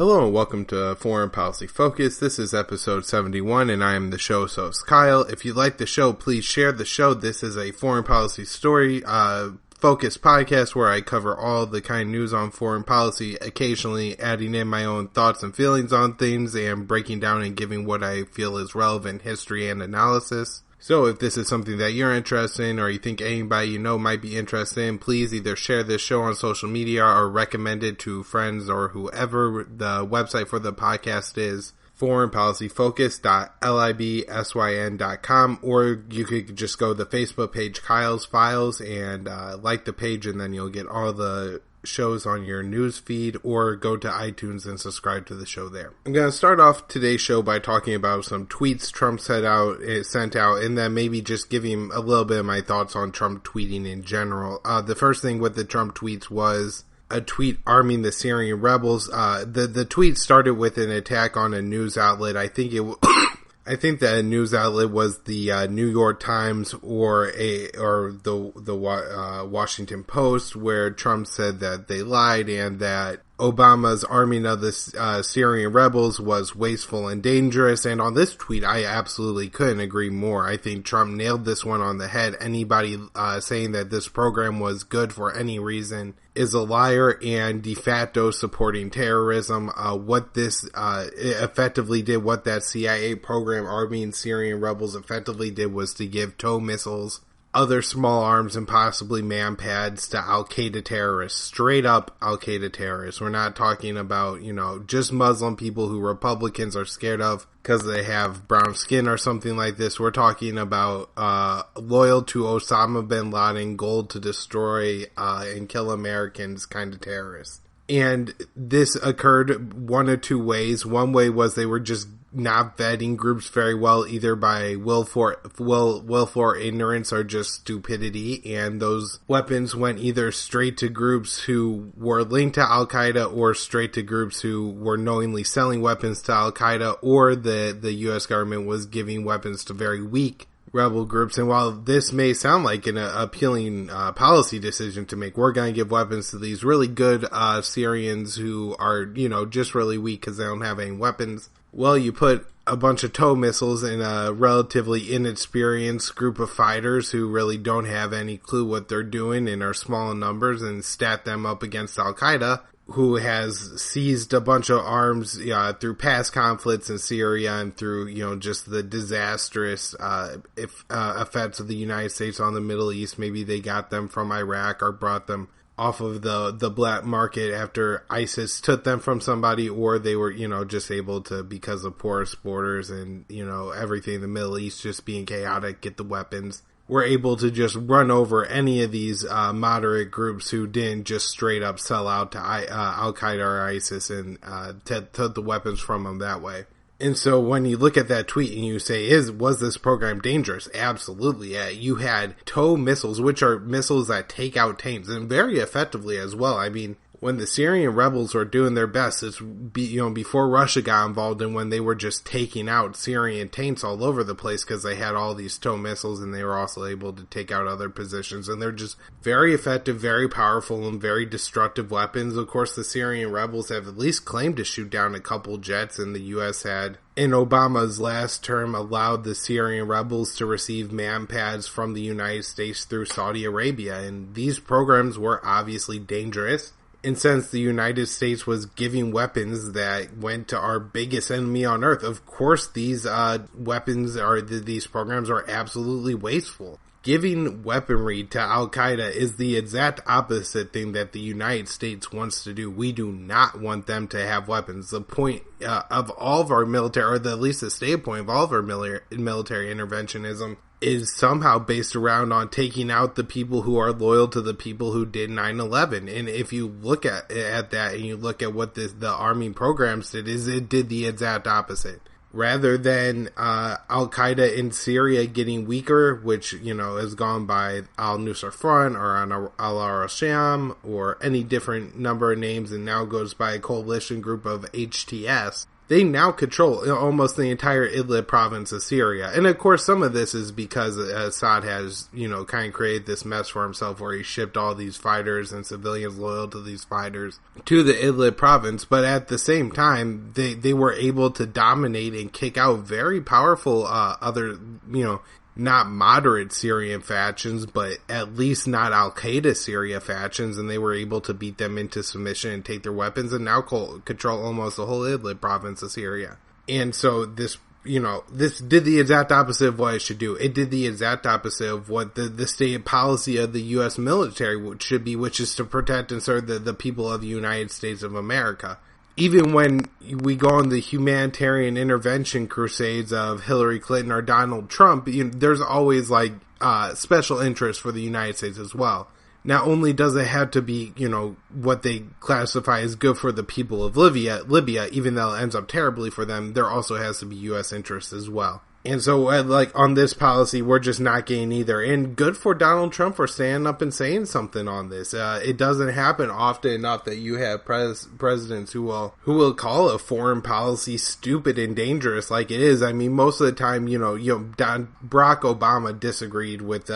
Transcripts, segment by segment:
Hello and welcome to Foreign Policy Focus. This is episode 71 and I am the show's host, Kyle. If you like the show, please share the show. This is a foreign policy story focused podcast where I cover all the kind of news on foreign policy, occasionally adding in my own thoughts and feelings on things and breaking down and giving what I feel is relevant history and analysis. So if this is something that you're interested in or you think anybody you know might be interested in, please either share this show on social media or recommend it to friends or whoever. The website for the podcast is foreignpolicyfocus.libsyn.com, or you could just go to the Facebook page Kyle's Files and like the page, and then you'll get all the shows on your news feed, or go to iTunes and subscribe to the show there. I'm going to start off today's show by talking about some tweets Trump sent out, and then maybe just giving a little bit of my thoughts on Trump tweeting in general. The first thing with the Trump tweets was a tweet arming the Syrian rebels. The tweet started with an attack on a news outlet. I think the news outlet was the New York Times or the Washington Post, where Trump said that they lied and that Obama's arming of the Syrian rebels was wasteful and dangerous. And on this tweet, I absolutely couldn't agree more. I think Trump nailed this one on the head. Anybody saying that this program was good for any reason is a liar and de facto supporting terrorism. What this effectively did, what that CIA program arming Syrian rebels effectively did, was to give tow missiles, other small arms, and possibly man-pads to Al-Qaeda terrorists. Straight up Al-Qaeda terrorists. We're not talking about, just Muslim people who Republicans are scared of because they have brown skin or something like this. We're talking about loyal to Osama bin Laden, gold to destroy and kill Americans kind of terrorists. And this occurred one of two ways. One way was they were just not vetting groups very well, either by willful ignorance or just stupidity, and those weapons went either straight to groups who were linked to Al-Qaeda or straight to groups who were knowingly selling weapons to Al-Qaeda, or the U.S. government was giving weapons to very weak rebel groups. And while this may sound like an appealing policy decision to make, we're going to give weapons to these really good Syrians who are, just really weak because they don't have any weapons. Well, you put a bunch of tow missiles in a relatively inexperienced group of fighters who really don't have any clue what they're doing and are small in numbers, and stat them up against Al-Qaeda, who has seized a bunch of arms through past conflicts in Syria and through, just the disastrous effects of the United States on the Middle East. Maybe they got them from Iraq or brought them off of the black market after ISIS took them from somebody, or they were, just able to, because of porous borders and, everything in the Middle East just being chaotic, get the weapons. We're able to just run over any of these moderate groups who didn't just straight up sell out to Al-Qaeda or ISIS and took the weapons from them that way. And so when you look at that tweet and you say, was this program dangerous? Absolutely. You had tow missiles, which are missiles that take out tanks, and very effectively as well. I mean, when the Syrian rebels were doing their best, before Russia got involved, and when they were just taking out Syrian tanks all over the place because they had all these tow missiles, and they were also able to take out other positions. And they're just very effective, very powerful, and very destructive weapons. Of course, the Syrian rebels have at least claimed to shoot down a couple jets, and the U.S. had, in Obama's last term, allowed the Syrian rebels to receive man-pads from the United States through Saudi Arabia. And these programs were obviously dangerous. And since the United States was giving weapons that went to our biggest enemy on earth, of course these these programs are absolutely wasteful. Giving weaponry to Al-Qaeda is the exact opposite thing that the United States wants to do. We do not want them to have weapons. The point of all of our military, or at least the stated point of all of our military interventionism, is somehow based around on taking out the people who are loyal to the people who did 9/11. And if you look at that and you look at what the army programs did, it did the exact opposite. Rather than Al-Qaeda in Syria getting weaker, which, has gone by al-Nusra Front or al-Sham or any different number of names, and now goes by a coalition group of HTS, they now control almost the entire Idlib province of Syria. And of course, some of this is because Assad has, kind of created this mess for himself where he shipped all these fighters and civilians loyal to these fighters to the Idlib province. But at the same time, they were able to dominate and kick out very powerful other, not moderate Syrian factions, but at least not Al-Qaeda Syria factions, and they were able to beat them into submission and take their weapons and now control almost the whole Idlib province of Syria. And so this did the exact opposite of what it should do. It did the exact opposite of what the state policy of the U.S. military should be, which is to protect and serve the people of the United States of America. Even when we go on the humanitarian intervention crusades of Hillary Clinton or Donald Trump, there's always special interest for the United States as well. Not only does it have to be, what they classify as good for the people of Libya, even though it ends up terribly for them, there also has to be U.S. interest as well. And so, on this policy, we're just not getting either. And good for Donald Trump for standing up and saying something on this. It doesn't happen often enough that you have presidents who will call a foreign policy stupid and dangerous like it is. I mean, most of the time, Barack Obama disagreed with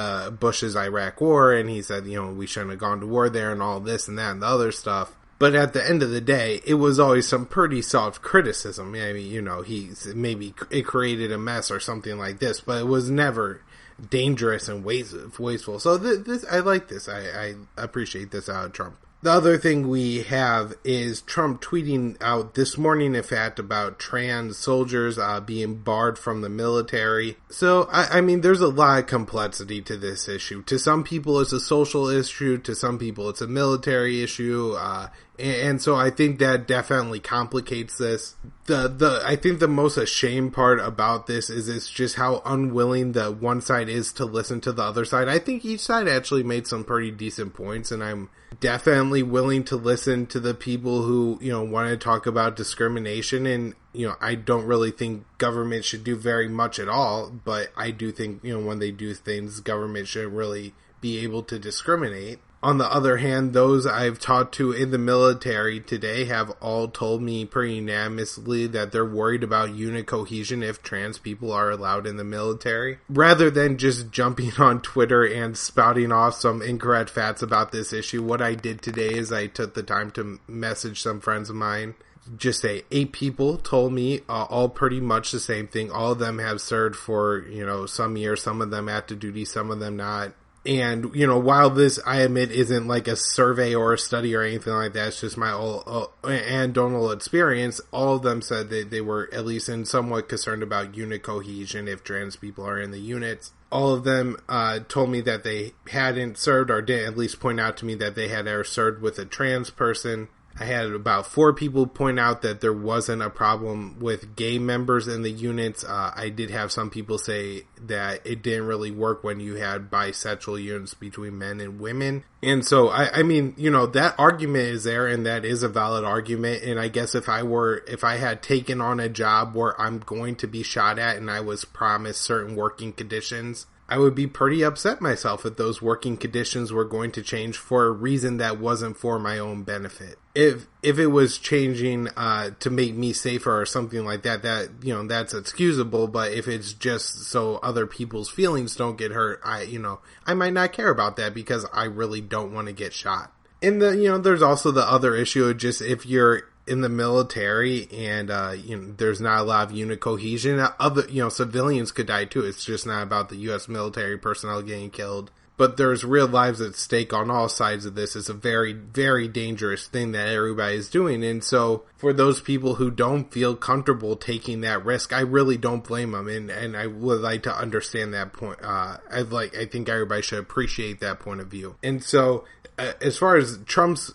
Bush's Iraq war, and he said, we shouldn't have gone to war there and all this and that and the other stuff. But at the end of the day, it was always some pretty soft criticism. I mean, maybe it created a mess or something like this, but it was never dangerous and wasteful. So this I like this. I appreciate this out of Trump. The other thing we have is Trump tweeting out this morning, in fact, about trans soldiers being barred from the military. So, I mean, there's a lot of complexity to this issue. To some people, it's a social issue. To some people, it's a military issue. And so I think that definitely complicates this. I think the most ashamed part about this is it's just how unwilling the one side is to listen to the other side. I think each side actually made some pretty decent points, and I'm definitely willing to listen to the people who, want to talk about discrimination. And, I don't really think government should do very much at all, but I do think, when they do things, government should really be able to discriminate. On the other hand, those I've talked to in the military today have all told me pretty unanimously that they're worried about unit cohesion if trans people are allowed in the military. Rather than just jumping on Twitter and spouting off some incorrect facts about this issue, what I did today is I took the time to message some friends of mine. Just say 8 people told me all pretty much the same thing. All of them have served for, some years, some of them active duty, some of them not. And, while this, I admit, isn't like a survey or a study or anything like that, it's just my anecdotal experience, all of them said that they were at least in somewhat concerned about unit cohesion if trans people are in the units. All of them told me that they hadn't served, or didn't at least point out to me that they had ever served with a trans person. I had about 4 people point out that there wasn't a problem with gay members in the units. I did have some people say that it didn't really work when you had bisexual units between men and women. And so, I mean, that argument is there, and that is a valid argument. And I guess if I had taken on a job where I'm going to be shot at and I was promised certain working conditions, I would be pretty upset myself if those working conditions were going to change for a reason that wasn't for my own benefit. If it was changing to make me safer or something like that, that's excusable. But if it's just so other people's feelings don't get hurt, I might not care about that because I really don't want to get shot. And there's also the other issue of just if you're in the military and there's not a lot of unit cohesion, other civilians could die too. It's just not about the U.S. military personnel getting killed, but there's real lives at stake on all sides of this. It's a very, very dangerous thing that everybody is doing. And so for those people who don't feel comfortable taking that risk, I really don't blame them. And I would like to understand that point. I think everybody should appreciate that point of view. And so as far as Trump's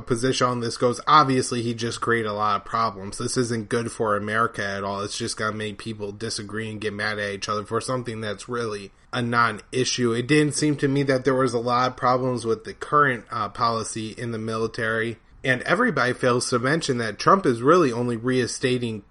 position on this goes, obviously he just created a lot of problems. This isn't good for America at all. It's just going to make people disagree and get mad at each other for something that's really a non-issue. It didn't seem to me that there was a lot of problems with the current policy in the military. And everybody fails to mention that Trump is really only reinstating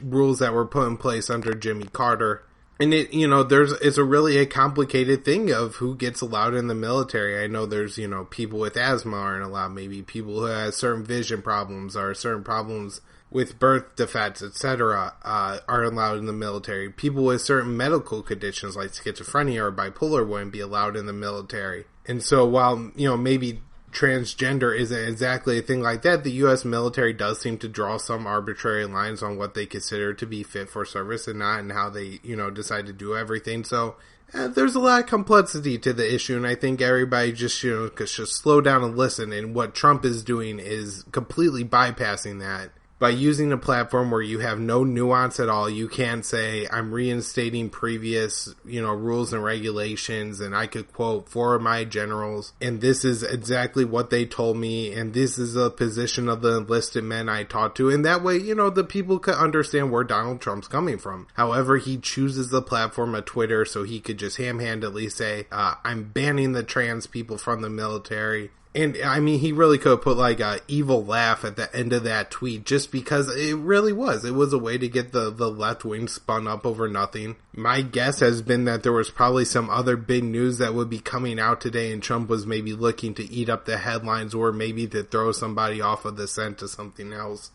rules that were put in place under Jimmy Carter. And it's a complicated thing of who gets allowed in the military. I know there's, people with asthma aren't allowed, maybe people who have certain vision problems or certain problems with birth defects, etc., are allowed in the military. People with certain medical conditions like schizophrenia or bipolar wouldn't be allowed in the military. And so while, maybe transgender isn't exactly a thing like that, the U.S. military does seem to draw some arbitrary lines on what they consider to be fit for service and not, and how they, decide to do everything. So there's a lot of complexity to the issue, and I think everybody just, could just slow down and listen. And what Trump is doing is completely bypassing that. By using a platform where you have no nuance at all, you can't say, I'm reinstating previous, rules and regulations, and I could quote 4 of my generals, and this is exactly what they told me, and this is the position of the enlisted men I talked to, and that way, the people could understand where Donald Trump's coming from. However, he chooses the platform of Twitter so he could just ham-handedly say, I'm banning the trans people from the military. And, he really could have put, like, a evil laugh at the end of that tweet, just because it really was. It was a way to get the left wing spun up over nothing. My guess has been that there was probably some other big news that would be coming out today, and Trump was maybe looking to eat up the headlines, or maybe to throw somebody off of the scent to something else.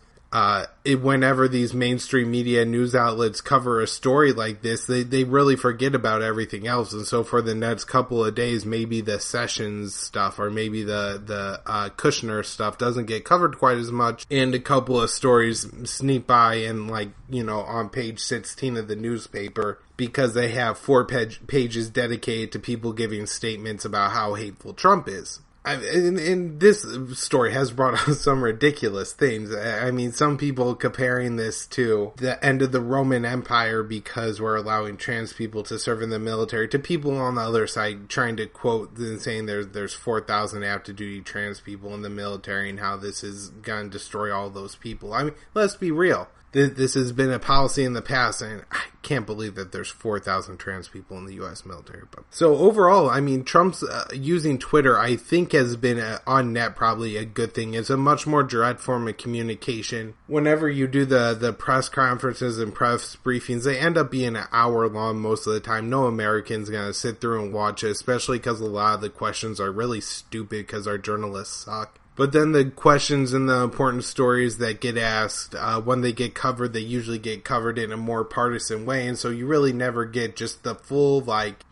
Whenever these mainstream media news outlets cover a story like this, they really forget about everything else. And so for the next couple of days, maybe the Sessions stuff or maybe the Kushner stuff doesn't get covered quite as much. And a couple of stories sneak by and on page 16 of the newspaper, because they have 4 pages dedicated to people giving statements about how hateful Trump is. And this story has brought up some ridiculous things. Some people comparing this to the end of the Roman Empire because we're allowing trans people to serve in the military, to people on the other side trying to quote and saying there's 4,000 active duty trans people in the military and how this is going to destroy all those people. Let's be real. This has been a policy in the past, and I can't believe that there's 4,000 trans people in the U.S. military. So overall, Trump's using Twitter, I think, has been on net probably a good thing. It's a much more direct form of communication. Whenever you do the press conferences and press briefings, they end up being an hour long most of the time. No American's going to sit through and watch it, especially because a lot of the questions are really stupid because our journalists suck. But then the questions and the important stories that get asked, when they get covered, they usually get covered in a more partisan way. And so you really never get just the full,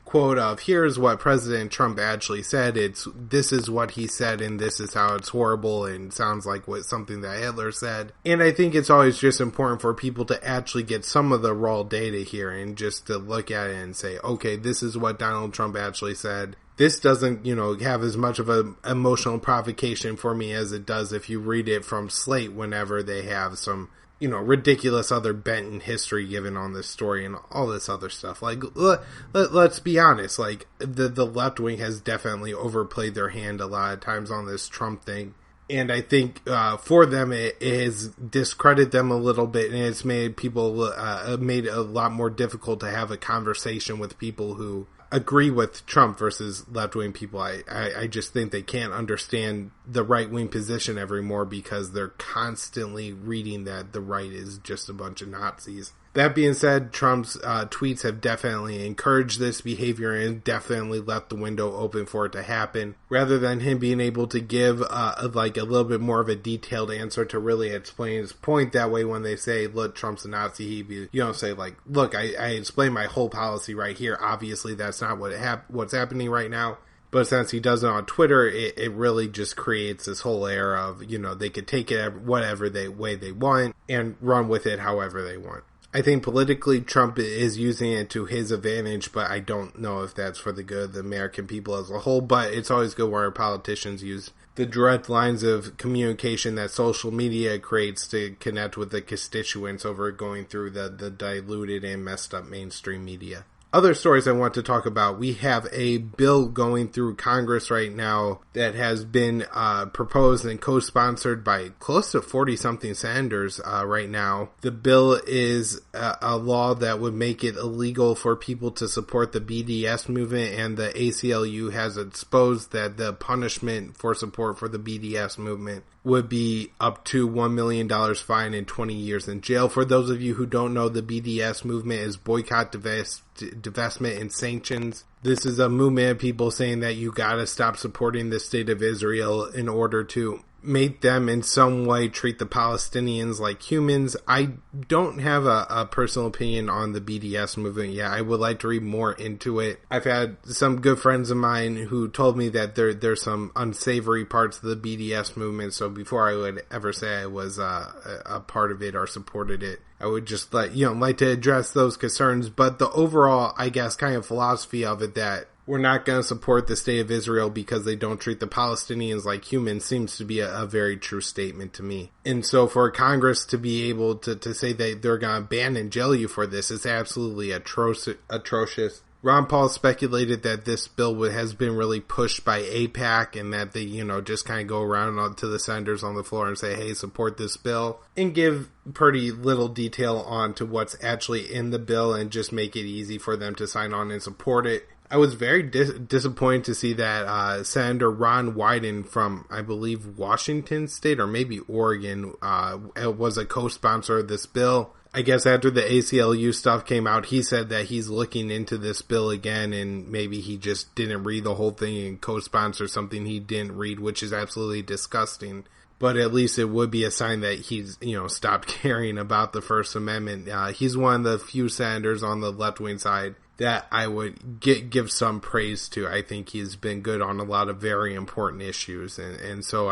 quote of, here's what President Trump actually said. This is what he said, and this is how it's horrible, and sounds like something that Hitler said. And I think it's always just important for people to actually get some of the raw data here and just to look at it and say, okay, this is what Donald Trump actually said. This doesn't, have as much of an emotional provocation for me as it does if you read it from Slate whenever they have some, ridiculous other bent in history given on this story and all this other stuff. Let's be honest, the left wing has definitely overplayed their hand a lot of times on this Trump thing. And I think for them, it has discredited them a little bit, and it's made people made it a lot more difficult to have a conversation with people who agree with Trump versus left-wing people. I just think they can't understand the right-wing position anymore because they're constantly reading that the right is just a bunch of Nazis. That being said, Trump's tweets have definitely encouraged this behavior and definitely left the window open for it to happen. Rather than him being able to give a little bit more of a detailed answer to really explain his point, that way when they say, look, Trump's a Nazi, you don't say look, I explained my whole policy right here. Obviously, that's not what's happening right now. But since he does it on Twitter, it really just creates this whole air of, they could take it whatever way they want and run with it however they want. I think politically Trump is using it to his advantage, but I don't know if that's for the good of the American people as a whole. But it's always good when our politicians use the direct lines of communication that social media creates to connect with the constituents over going through the diluted and messed up mainstream media. Other stories I want to talk about. We have a bill going through Congress right now that has been proposed and co-sponsored by close to 40-something senators right now. The bill is a law that would make it illegal for people to support the BDS movement, and the ACLU has exposed that the punishment for support for the BDS movement would be up to $1 million fine and 20 years in jail. For those of you who don't know, the BDS movement is boycott, divestment, and sanctions. This is a movement of people saying that you gotta stop supporting the state of Israel in order to make them in some way treat the Palestinians like humans. I don't have a personal opinion on the BDS movement yet. I would like to read more into it. I've had some good friends of mine who told me that there's some unsavory parts of the BDS movement, so before I would ever say I was a part of it or supported it, I would just like to address those concerns. But the overall, I guess, kind of philosophy of it, that we're not going to support the state of Israel because they don't treat the Palestinians like humans, seems to be a very true statement to me. And so for Congress to be able to say that they're going to ban and jail you for this is absolutely atrocious. Ron Paul speculated that this bill has been really pushed by AIPAC, and that they, just kind of go around to the senators on the floor and say, hey, support this bill, and give pretty little detail on to what's actually in the bill and just make it easy for them to sign on and support it. I was very disappointed to see that Senator Ron Wyden from, I believe, Washington State or maybe Oregon was a co-sponsor of this bill. I guess after the ACLU stuff came out, he said that he's looking into this bill again, and maybe he just didn't read the whole thing and co-sponsor something he didn't read, which is absolutely disgusting. But at least it would be a sign that he's, stopped caring about the First Amendment. He's one of the few senators on the left-wing side that I would give some praise to. I think he's been good on a lot of very important issues, and so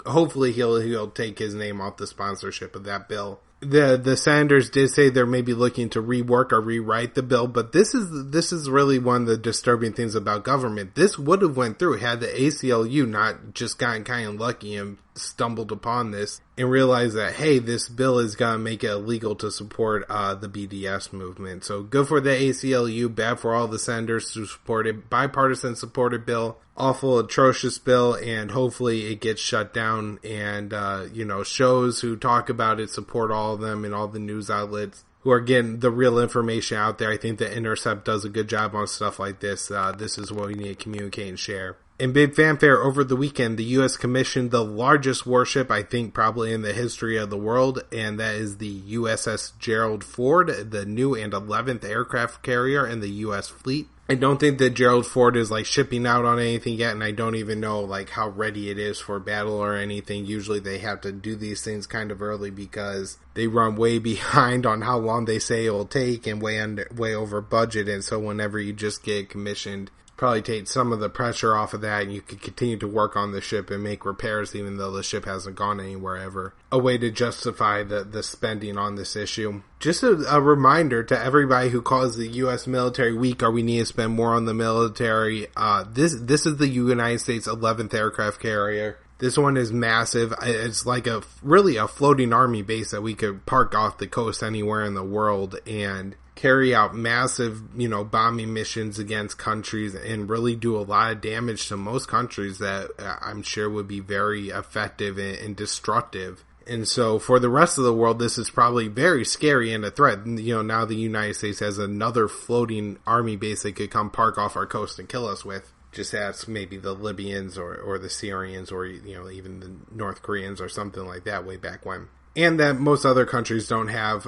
hopefully he'll take his name off the sponsorship of that bill. The senators did say they're maybe looking to rework or rewrite the bill, but this is really one of the disturbing things about government. This would have went through had the ACLU not just gotten kind of lucky and stumbled upon this and realized that, hey, this bill is going to make it illegal to support the BDS movement. So good for the ACLU, bad for all the senators who support it. Bipartisan supported bill, awful, atrocious bill, and hopefully it gets shut down, and shows who talk about it support all of them, and all the news outlets who are getting the real information out there. I think The Intercept does a good job on stuff like this. This is what we need to communicate and share. In big fanfare over the weekend, the U.S. commissioned the largest warship, I think, probably in the history of the world, and that is the USS Gerald Ford, the new and 11th aircraft carrier in the U.S. fleet. I don't think that Gerald Ford is shipping out on anything yet, and I don't even know how ready it is for battle or anything. Usually they have to do these things kind of early because they run way behind on how long they say it will take, and way over budget. And so whenever you just get commissioned, probably take some of the pressure off of that, and you can continue to work on the ship and make repairs even though the ship hasn't gone anywhere ever. A way to justify the spending on this issue. Just a reminder to everybody who calls the U.S. military weak, or we need to spend more on the military. This is the United States 11th aircraft carrier. This one is massive. It's like really a floating army base that we could park off the coast anywhere in the world and carry out massive, bombing missions against countries and really do a lot of damage to most countries that I'm sure would be very effective and destructive. And so for the rest of the world, this is probably very scary and a threat. Now the United States has another floating army base they could come park off our coast and kill us with. Just ask maybe the Libyans or the Syrians or, even the North Koreans or something like that way back when. And that most other countries don't have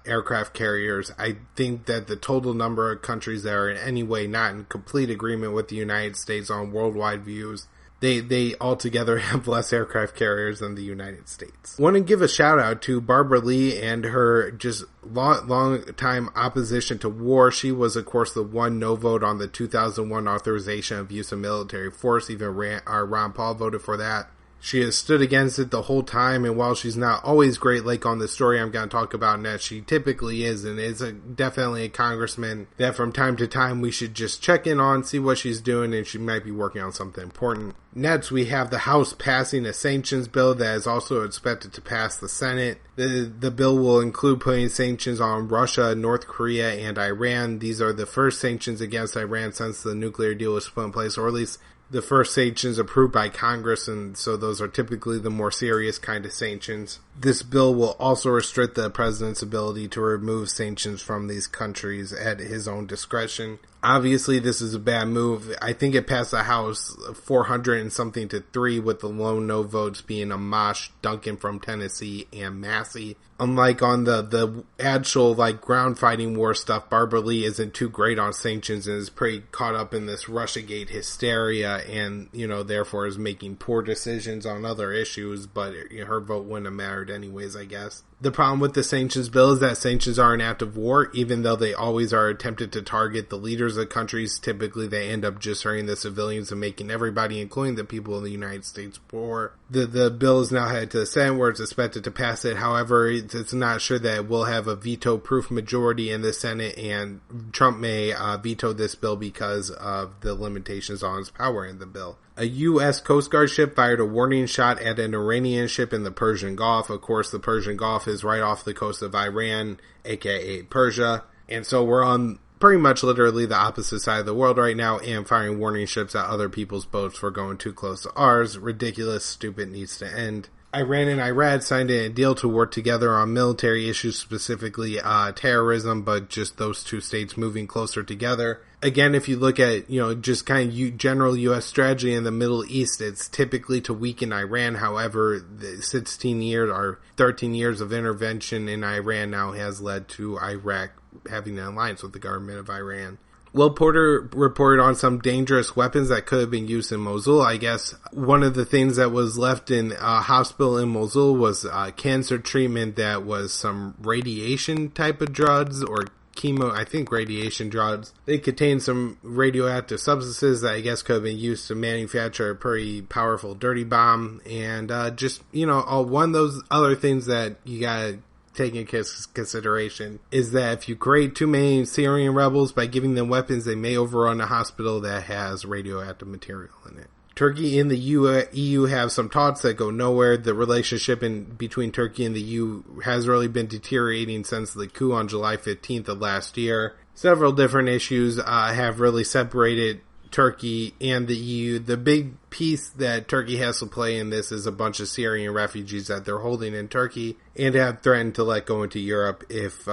aircraft carriers. I think that the total number of countries that are in any way not in complete agreement with the United States on worldwide views, they altogether have less aircraft carriers than the United States. I want to give a shout out to Barbara Lee and her just long time opposition to war. She was, of course, the one no vote on the 2001 authorization of use of military force. Even Ron Paul voted for that. She has stood against it the whole time, and while she's not always great, like on the story I'm going to talk about next, she typically is, and is definitely a congressman that from time to time we should just check in on, see what she's doing, and she might be working on something important. Next, we have the House passing a sanctions bill that is also expected to pass the Senate. The bill will include putting sanctions on Russia, North Korea, and Iran. These are the first sanctions against Iran since the nuclear deal was put in place, or at least the first sanctions approved by Congress, and so those are typically the more serious kind of sanctions. This bill will also restrict the president's ability to remove sanctions from these countries at his own discretion. Obviously, this is a bad move. I think it passed the House 400 and something to 3, with the lone no votes being Amash, Duncan from Tennessee, and Massey. Unlike on the actual, ground fighting war stuff, Barbara Lee isn't too great on sanctions and is pretty caught up in this Russiagate hysteria and, therefore is making poor decisions on other issues, but her vote wouldn't have mattered anyways, I guess. The problem with the sanctions bill is that sanctions are an act of war, even though they always are attempted to target the leaders of countries. Typically, they end up just hurting the civilians and making everybody, including the people of the United States, poor. The bill is now headed to the Senate, where it's expected to pass it. However, it's not sure that it will have a veto-proof majority in the Senate, and Trump may veto this bill because of the limitations on his power in the bill. A U.S. Coast Guard ship fired a warning shot at an Iranian ship in the Persian Gulf. Of course, the Persian Gulf is right off the coast of Iran, aka Persia. And so we're on pretty much literally the opposite side of the world right now, and firing warning ships at other people's boats for going too close to ours. Ridiculous, stupid, needs to end. Iran and Iraq signed a deal to work together on military issues, specifically terrorism, but just those two states moving closer together. Again, if you look at, just kind of general U.S. strategy in the Middle East, it's typically to weaken Iran. However, the 16 years or 13 years of intervention in Iran now has led to Iraq having an alliance with the government of Iran. Will Porter reported on some dangerous weapons that could have been used in Mosul. I guess one of the things that was left in a hospital in Mosul was cancer treatment that was some radiation type of drugs or chemo, I think radiation drugs. They contain some radioactive substances that I guess could have been used to manufacture a pretty powerful dirty bomb. And one of those other things that you gotta take into consideration is that if you create too many Syrian rebels by giving them weapons, they may overrun a hospital that has radioactive material in it. Turkey and the EU have some talks that go nowhere. The relationship between Turkey and the EU has really been deteriorating since the coup on July 15th of last year. Several different issues have really separated Turkey and the EU. The big piece that Turkey has to play in this is a bunch of Syrian refugees that they're holding in Turkey and have threatened to let go into Europe if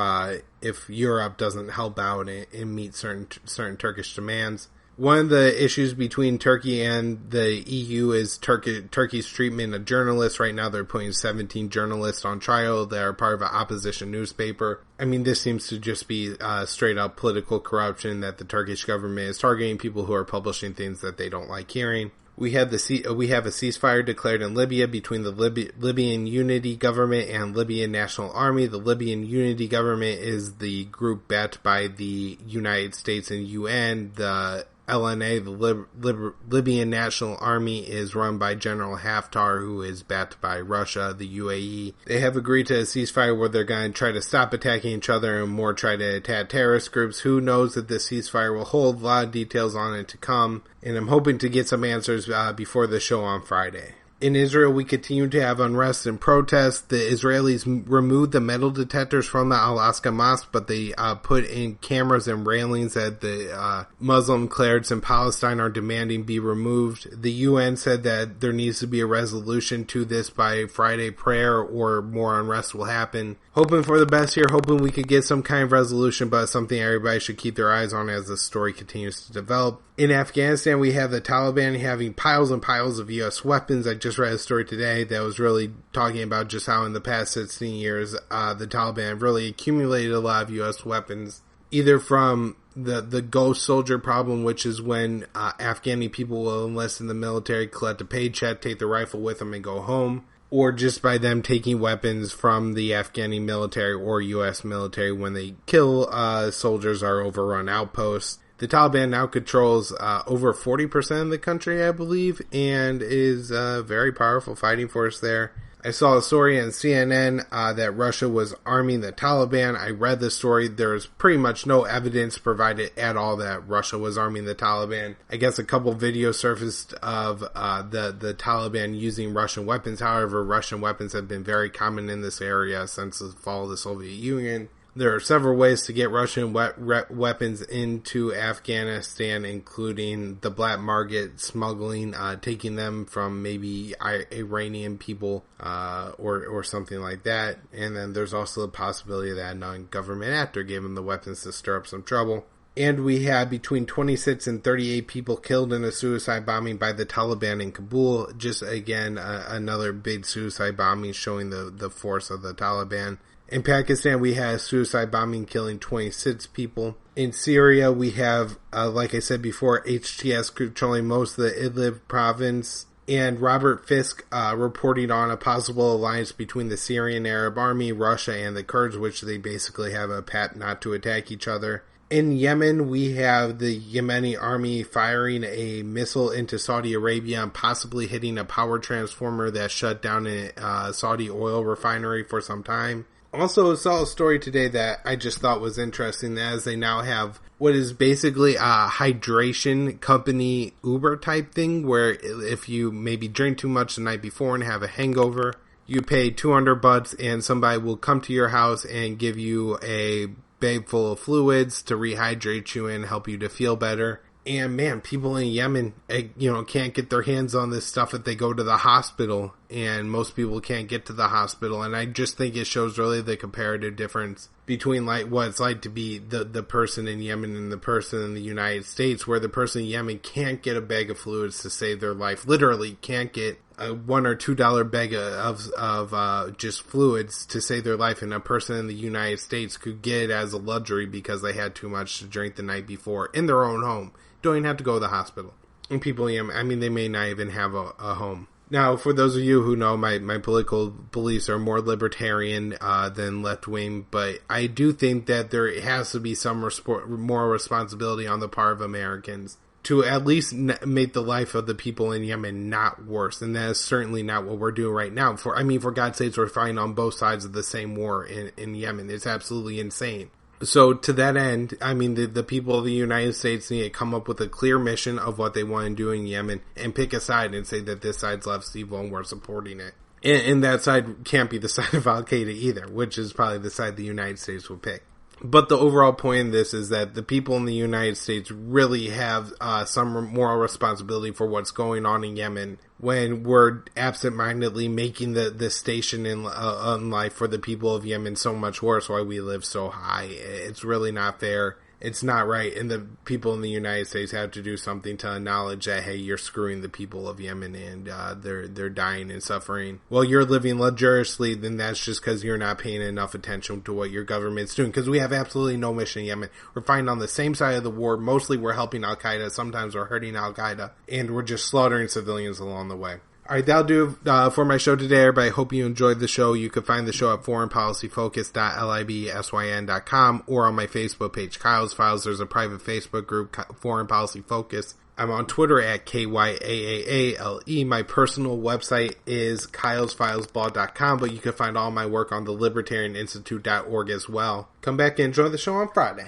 Europe doesn't help out and meet certain Turkish demands. One of the issues between Turkey and the EU is Turkey's treatment of journalists. Right now they're putting 17 journalists on trial that are part of an opposition newspaper. I mean, this seems to just be straight up political corruption that the Turkish government is targeting people who are publishing things that they don't like hearing. We have a ceasefire declared in Libya between the Libyan Unity Government and Libyan National Army. The Libyan Unity Government is the group backed by the United States and UN. The LNA, the Libyan National Army, is run by General Haftar, who is backed by Russia, the UAE. They have agreed to a ceasefire where they're going to try to stop attacking each other and more try to attack terrorist groups. Who knows that this ceasefire will hold? A lot of details on it to come, and I'm hoping to get some answers before the show on Friday. In Israel, we continue to have unrest and protests. The Israelis removed the metal detectors from the Al-Aqsa Mosque, but they put in cameras and railings that the Muslim clerics in Palestine are demanding be removed. The UN said that there needs to be a resolution to this by Friday prayer or more unrest will happen. Hoping for the best here, hoping we could get some kind of resolution, but it's something everybody should keep their eyes on as the story continues to develop. In Afghanistan, we have the Taliban having piles and piles of U.S. weapons. I just read a story today that was really talking about just how in the past 16 years, the Taliban have really accumulated a lot of U.S. weapons, either from the ghost soldier problem, which is when Afghani people will enlist in the military, collect a paycheck, take the rifle with them, and go home, or just by them taking weapons from the Afghani military or U.S. military when they kill soldiers or overrun outposts. The Taliban now controls over 40% of the country, I believe, and is a very powerful fighting force there. I saw a story on CNN that Russia was arming the Taliban. I read the story. There's pretty much no evidence provided at all that Russia was arming the Taliban. I guess a couple videos surfaced of the Taliban using Russian weapons. However, Russian weapons have been very common in this area since the fall of the Soviet Union. There are several ways to get Russian weapons into Afghanistan, including the black market, smuggling, taking them from maybe Iranian people or something like that. And then there's also the possibility that a non-government actor gave them the weapons to stir up some trouble. And we had between 26 and 38 people killed in a suicide bombing by the Taliban in Kabul. Just, again, another big suicide bombing showing the force of the Taliban. In Pakistan, we had a suicide bombing killing 26 people. In Syria, we have, like I said before, HTS controlling most of the Idlib province. And Robert Fisk reporting on a possible alliance between the Syrian Arab Army, Russia, and the Kurds, which they basically have a pact not to attack each other. In Yemen, we have the Yemeni army firing a missile into Saudi Arabia and possibly hitting a power transformer that shut down a Saudi oil refinery for some time. Also, I saw a story today that I just thought was interesting, as they now have what is basically a hydration company Uber type thing, where if you maybe drink too much the night before and have a hangover, you pay $200 and somebody will come to your house and give you a bag full of fluids to rehydrate you and help you to feel better. And man, people in Yemen, can't get their hands on this stuff if they go to the hospital, and most people can't get to the hospital. And I just think it shows really the comparative difference between like what it's like to be the person in Yemen and the person in the United States, where the person in Yemen can't get a bag of fluids to save their life, literally can't get a $1 or $2 bag of just fluids to save their life, and a person in the United States could get it as a luxury because they had too much to drink the night before in their own home. Don't even have to go to the hospital. And people in Yemen, I mean, they may not even have a home. Now, for those of you who know, my political beliefs are more libertarian than left-wing, but I do think that there has to be some moral responsibility on the part of Americans to at least make the life of the people in Yemen not worse. And that is certainly not what we're doing right now. For God's sakes, we're fighting on both sides of the same war in Yemen. It's absolutely insane. So to that end, I mean, the people of the United States need to come up with a clear mission of what they want to do in Yemen and pick a side and say that this side's left's evil and we're supporting it. And that side can't be the side of Al-Qaeda either, which is probably the side the United States would pick. But the overall point of this is that the people in the United States really have some moral responsibility for what's going on in Yemen when we're absentmindedly making the station in life for the people of Yemen so much worse while we live so high. It's really not fair. It's not right, and the people in the United States have to do something to acknowledge that, hey, you're screwing the people of Yemen, and they're dying and suffering. Well, you're living luxuriously, then that's just because you're not paying enough attention to what your government's doing, because we have absolutely no mission in Yemen. We're fighting on the same side of the war. Mostly we're helping Al-Qaeda. Sometimes we're hurting Al-Qaeda, and we're just slaughtering civilians along the way. Alright, that'll do for my show today, everybody. I hope you enjoyed the show. You can find the show at foreignpolicyfocus.libsyn.com or on my Facebook page, Kyle's Files. There's a private Facebook group, Foreign Policy Focus. I'm on Twitter at KYAAALE. My personal website is kylesfilesblog.com, but you can find all my work on the libertarianinstitute.org as well. Come back and enjoy the show on Friday.